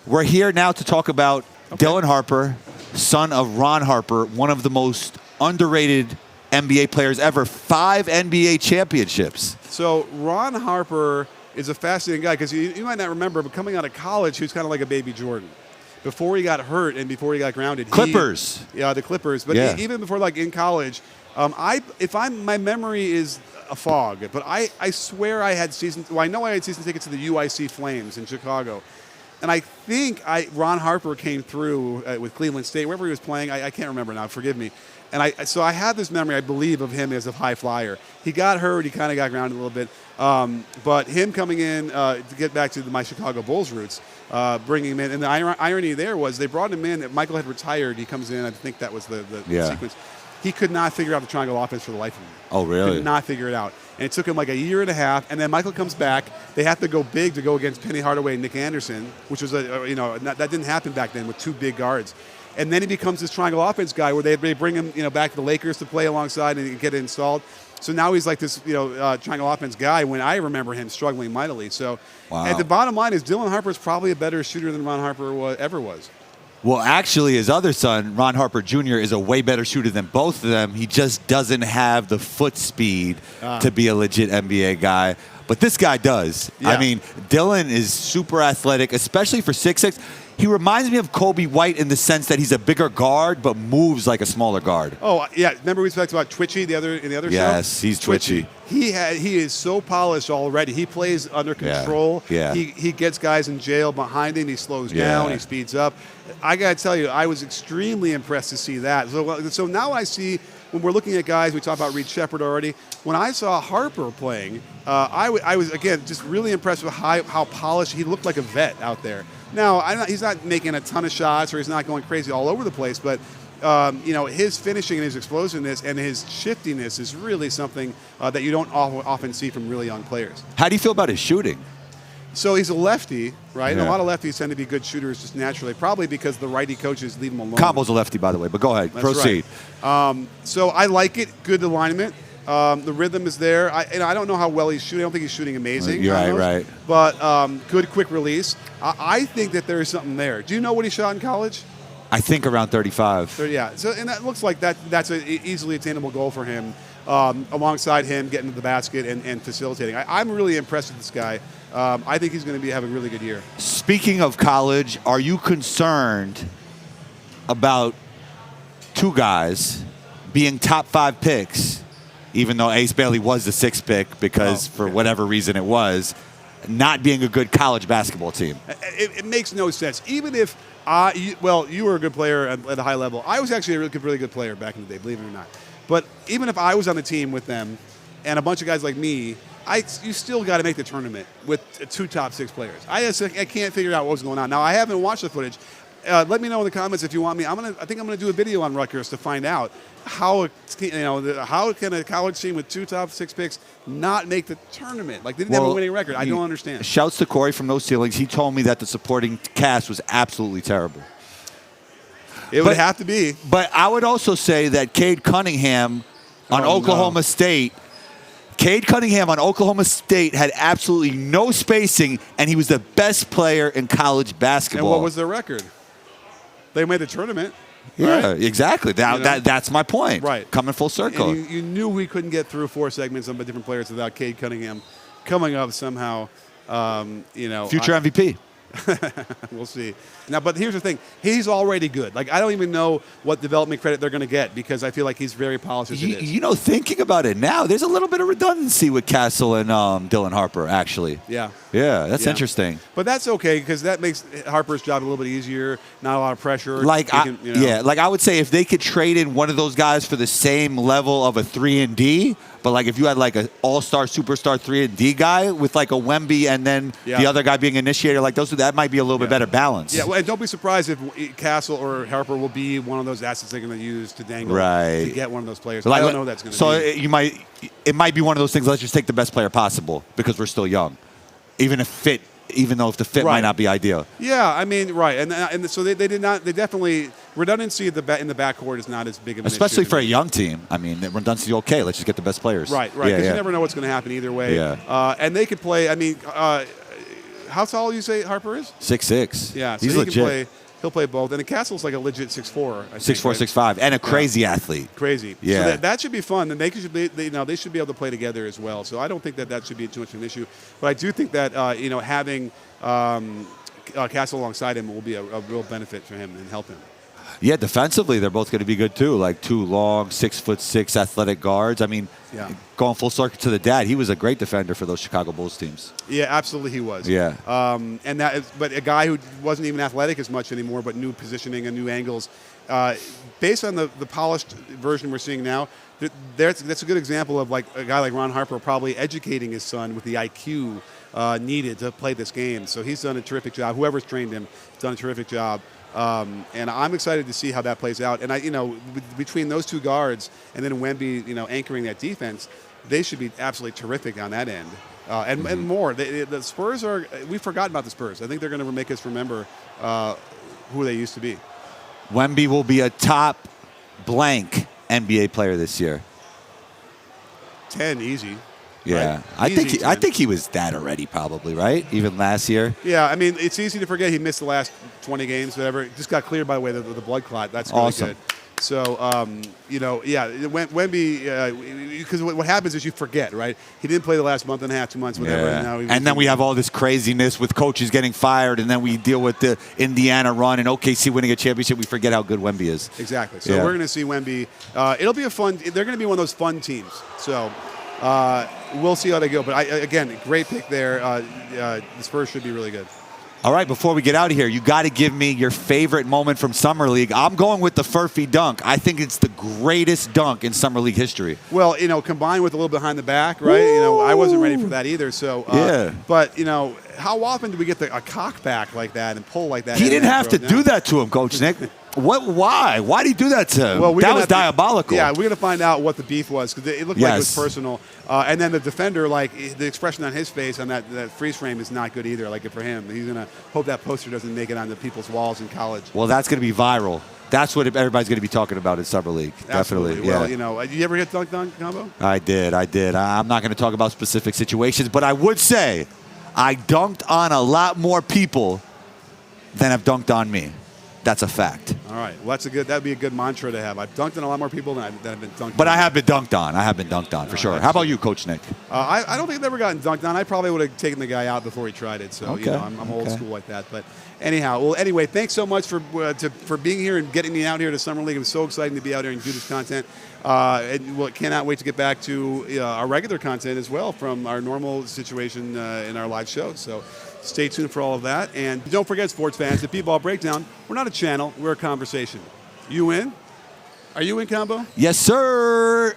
We're here now to talk about Dylan Harper, son of Ron Harper, one of the most underrated NBA players ever. 5 NBA championships. So Ron Harper is a fascinating guy because you might not remember, but coming out of college, he was kind of like a baby Jordan. Before he got hurt and before he got grounded. Clippers. The Clippers. But even before, like in college, my memory is a fog, but I swear I had I know I had season tickets to the UIC Flames in Chicago. And I think Ron Harper came through with Cleveland State, wherever he was playing. I can't remember now, forgive me. And so I have this memory, I believe, of him as a high flyer. He got hurt, he kind of got grounded a little bit. But him coming in, to get back to my Chicago Bulls roots, bringing him in. And the irony there was they brought him in. Michael had retired. He comes in. I think that was the sequence. He could not figure out the triangle offense for the life of him. Oh, really? Could not figure it out. And it took him like a year and a half. And then Michael comes back. They have to go big to go against Penny Hardaway and Nick Anderson, which was that didn't happen back then with 2 big guards. And then he becomes this triangle offense guy where they bring him back to the Lakers to play alongside and get it installed. So now he's like this triangle offense guy when I remember him struggling mightily. So at the bottom line is Dylan Harper is probably a better shooter than Ron Harper ever was. Well, actually, his other son, Ron Harper Jr., is a way better shooter than both of them. He just doesn't have the foot speed to be a legit NBA guy. But this guy does. Yeah. I mean, Dylan is super athletic, especially for 6'6". He reminds me of Kobe White in the sense that he's a bigger guard but moves like a smaller guard. Oh, yeah. Remember we talked about Twitchy in the other show? Yes, he's twitchy. He is so polished already. He plays under control. Yeah. He gets guys in jail behind him. He slows down. He speeds up. I got to tell you, I was extremely impressed to see that. So now I see, when we're looking at guys, we talked about Reed Shepherd already. When I saw Harper playing, I was, again, just really impressed with how polished. He looked like a vet out there. Now, he's not making a ton of shots or he's not going crazy all over the place, but his finishing and his explosiveness and his shiftiness is really something that you don't often see from really young players. How do you feel about his shooting? So he's a lefty, right? Yeah. And a lot of lefties tend to be good shooters just naturally, probably because the righty coaches leave him alone. Combo's a lefty, by the way, but go ahead. That's proceed. Right. So I like it. Good alignment. The rhythm is there. I don't know how well he's shooting. I don't think he's shooting amazing. You're right. But good quick release. I think that there is something there. Do you know what he shot in college? I think around 35. Yeah. So, and that looks like that's an easily attainable goal for him, alongside him getting to the basket and facilitating. I'm really impressed with this guy. I think he's going to have a really good year. Speaking of college, are you concerned about 2 guys being top 5 picks, even though Ace Bailey was the 6th pick because for whatever reason it was, not being a good college basketball team? It makes no sense. Even if you were a good player at a high level. I was actually a really good player back in the day, believe it or not. But even if I was on the team with them and a bunch of guys like me, you still got to make the tournament with 2 top 6 players. I can't figure out what was going on. Now, I haven't watched the footage. Let me know in the comments if you want me. I think I'm gonna do a video on Rutgers to find out how can a college team with 2 top 6 picks not make the tournament? Like they didn't have a winning record. I don't understand. Shouts to Corey from those ceilings. He told me that the supporting cast was absolutely terrible. It would have to be. But I would also say that Cade Cunningham on Oklahoma State. Cade Cunningham on Oklahoma State had absolutely no spacing, and he was the best player in college basketball. And what was their record? They made the tournament. Yeah, right? Exactly. That's my point. Right. Coming full circle. And you knew we couldn't get through 4 segments of different players without Cade Cunningham coming up somehow. Future MVP. We'll see. Now, but here's the thing. He's already good. Like, I don't even know what development credit they're going to get because I feel like he's very polished as it is. Thinking about it now, there's a little bit of redundancy with Castle and Dylan Harper, actually. Yeah. Yeah, that's interesting. But that's okay because that makes Harper's job a little bit easier, not a lot of pressure. I would say if they could trade in one of those guys for the same level of a 3-and-D, but like if you had like an all-star, superstar 3-and-D guy with like a Wemby and then the other guy being initiator, like those, that might be a little bit better balance. Yeah, well, and don't be surprised if Castle or Harper will be one of those assets they're going to use to dangle to get one of those players. I don't know who that's going to be. So it might be one of those things. Let's just take the best player possible because we're still young, even if the fit might not be ideal. Yeah, I mean, right, and so they did not. They definitely redundancy in the backcourt is not as big of an especially issue. for a young team. I mean, redundancy okay. Let's just get the best players. Right, because you never know what's going to happen either way. Yeah. And they could play. I mean, how tall you say Harper is? 6'6". Yeah, so he's he legit. can play. He'll play both. And the Castle's like a legit 6'4". 6'4", 6'5", and a crazy athlete. Crazy. Yeah. So that should be fun. And they should be able to play together as well. So I don't think that should be too much of an issue. But I do think that having Castle alongside him will be a real benefit for him and help him. Yeah, defensively, they're both going to be good, too. Like 2 long, 6'6" athletic guards. I mean, going full circle to the dad, he was a great defender for those Chicago Bulls teams. Yeah, absolutely he was. Yeah. But a guy who wasn't even athletic as much anymore, but knew positioning and new angles. Based on the polished version we're seeing now, that's a good example of like a guy like Ron Harper probably educating his son with the IQ needed to play this game. So he's done a terrific job. Whoever's trained him has done a terrific job. And I'm excited to see how that plays out. And between those two guards and then Wemby, anchoring that defense, they should be absolutely terrific on that end. And more. The Spurs we've forgotten about the Spurs. I think they're going to make us remember who they used to be. Wemby will be a top blank NBA player this year. 10 easy. Yeah, right? I think he was that already, probably, right? Even last year. Yeah, I mean, it's easy to forget he missed the last 20 games, whatever. Just got cleared, by the way, the blood clot. That's really awesome. Good. So, Wemby, because what happens is you forget, right? He didn't play the last month and a half, 2 months, whatever. Yeah. And then we have all this craziness with coaches getting fired, and then we deal with the Indiana run and OKC winning a championship. We forget how good Wemby is. Exactly. So we're going to see Wemby. It'll be they're going to be one of those fun teams. So we'll see how they go. But, again, great pick there. The Spurs should be really good. All right, before we get out of here, you got to give me your favorite moment from Summer League. I'm going with the Furphy dunk. I think it's the greatest dunk in Summer League history. Well, combined with a little behind the back, right? Woo! I wasn't ready for that either. So, But, how often do we get a cock back like that and pull like that? He didn't have to do that to him, Coach Nick. Why? Why did he do that to him? Well, that was diabolical. We're going to find out what the beef was because it looked like it was personal. And then the defender, the expression on his face on that freeze frame is not good either. For him, he's going to hope that poster doesn't make it onto people's walls in college. Well, that's going to be viral. That's what everybody's going to be talking about in Summer League. Absolutely. Definitely. Well, you ever get dunked on, Combo? I did. I'm not going to talk about specific situations, but I would say I dunked on a lot more people than have dunked on me. That's a fact. All right. Well, that'd be a good mantra to have. I've dunked on a lot more people than I've been dunked on. But I have been dunked on. I have been dunked on for sure. How about you, Coach Nick? I don't think I've ever gotten dunked on. I probably would have taken the guy out before he tried it. So I'm old school like that. But anyhow, anyway, thanks so much for being here and getting me out here to Summer League. It was so exciting to be out here and do this content. And cannot wait to get back to our regular content as well from our normal situation in our live show. So stay tuned for all of that. And don't forget, sports fans, at B-Ball Breakdown, we're not a channel, we're a conversation. You in? Are you in, Combo? Yes, sir.